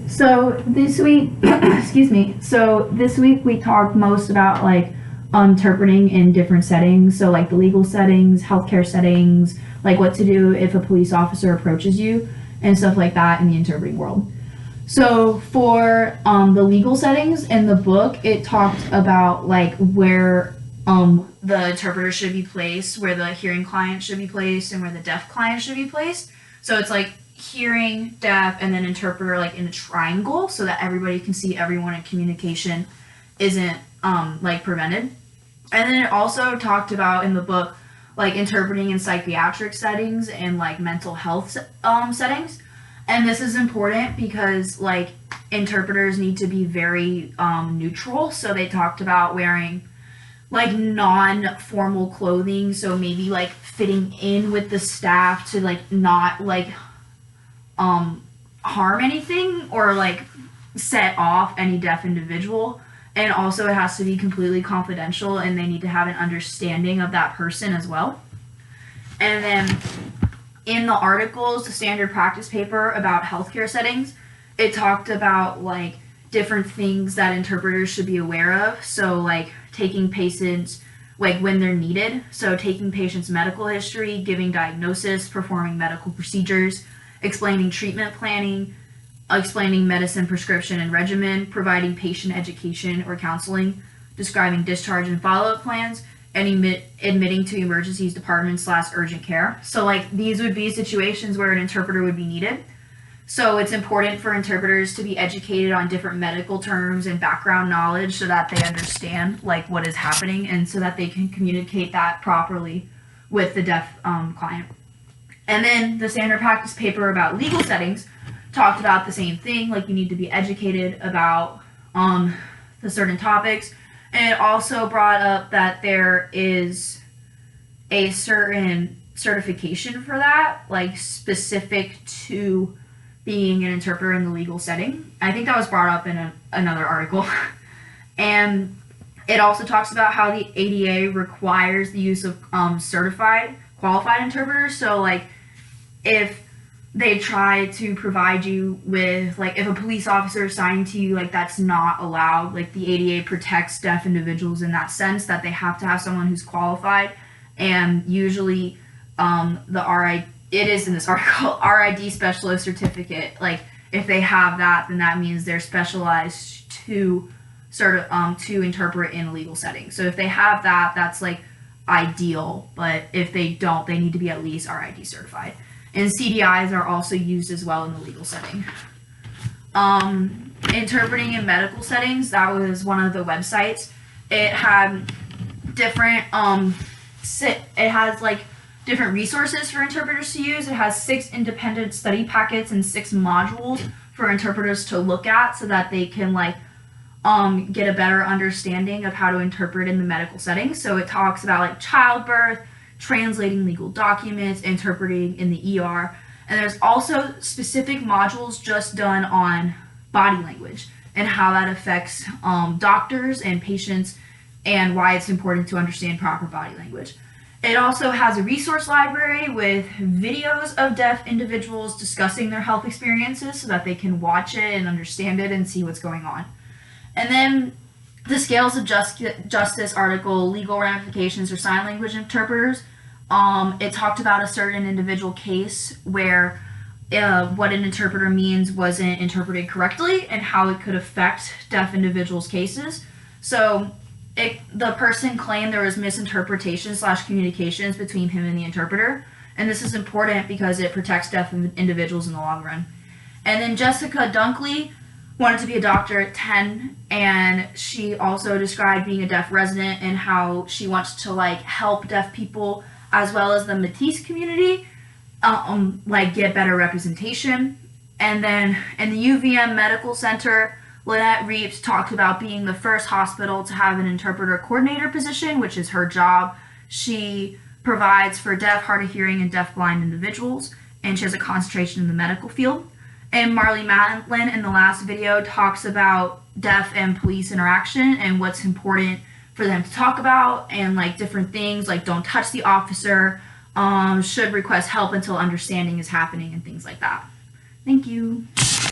So this week, excuse me. So this week we talked most about like interpreting in different settings. So like the legal settings, healthcare settings, like what to do if a police officer approaches you and stuff like that in the interpreting world. So for the legal settings in the book, it talked about like where the interpreter should be placed, where the hearing client should be placed, and where the deaf client should be placed. So it's like hearing, deaf, and then interpreter like in a triangle so that everybody can see everyone and communication isn't like prevented. And then it also talked about in the book like interpreting in psychiatric settings and like mental health settings. And this is important because like interpreters need to be very neutral. So they talked about wearing like non-formal clothing, so maybe like fitting in with the staff to like not like harm anything or like set off any deaf individual. And also it has to be completely confidential and they need to have an understanding of that person as well. And then in the articles, the standard practice paper about healthcare settings, it talked about like different things that interpreters should be aware of. So like taking patients like when they're needed. So taking patients' medical history, giving diagnosis, performing medical procedures, explaining treatment planning, explaining medicine prescription and regimen, providing patient education or counseling, describing discharge and follow-up plans, and admitting to emergencies department / urgent care. So like these would be situations where an interpreter would be needed. So it's important for interpreters to be educated on different medical terms and background knowledge so that they understand like what is happening and so that they can communicate that properly with the deaf client. And then the standard practice paper about legal settings talked about the same thing, like you need to be educated about the certain topics. And it also brought up that there is a certain certification for that, like specific to being an interpreter in the legal setting. I think that was brought up in another article. And it also talks about how the ADA requires the use of certified, qualified interpreters. So like if they try to provide you with, like if a police officer is assigned to you, like that's not allowed. Like the ADA protects deaf individuals in that sense that they have to have someone who's qualified. And usually it is in this article, RID specialist certificate. Like if they have that, then that means they're specialized to to interpret in a legal setting. So if they have that, that's like ideal. But if they don't, they need to be at least RID certified. And CDIs are also used as well in the legal setting. Interpreting in medical settings, that was one of the websites. It had different it has like different resources for interpreters to use. It has 6 independent study packets and 6 modules for interpreters to look at so that they can like get a better understanding of how to interpret in the medical setting. So it talks about like childbirth, translating legal documents, interpreting in the ER. And there's also specific modules just done on body language and how that affects doctors and patients and why it's important to understand proper body language. It also has a resource library with videos of deaf individuals discussing their health experiences so that they can watch it and understand it and see what's going on. And then the Scales of Justice article, Legal Ramifications for Sign Language Interpreters, it talked about a certain individual case where what an interpreter means wasn't interpreted correctly and how it could affect deaf individuals' cases. So the person claimed there was misinterpretation / communications between him and the interpreter. And this is important because it protects deaf individuals in the long run. And then Jessica Dunkley wanted to be a doctor at 10, and she also described being a deaf resident and how she wants to like help deaf people as well as the Métis community like get better representation. And then in the UVM Medical Center, Lynette Reeves talked about being the first hospital to have an interpreter coordinator position, which is her job. She provides for deaf, hard of hearing, and deaf-blind individuals, and she has a concentration in the medical field. And Marley Matlin in the last video talks about deaf and police interaction and what's important for them to talk about and like different things like don't touch the officer, should request help until understanding is happening and things like that. Thank you.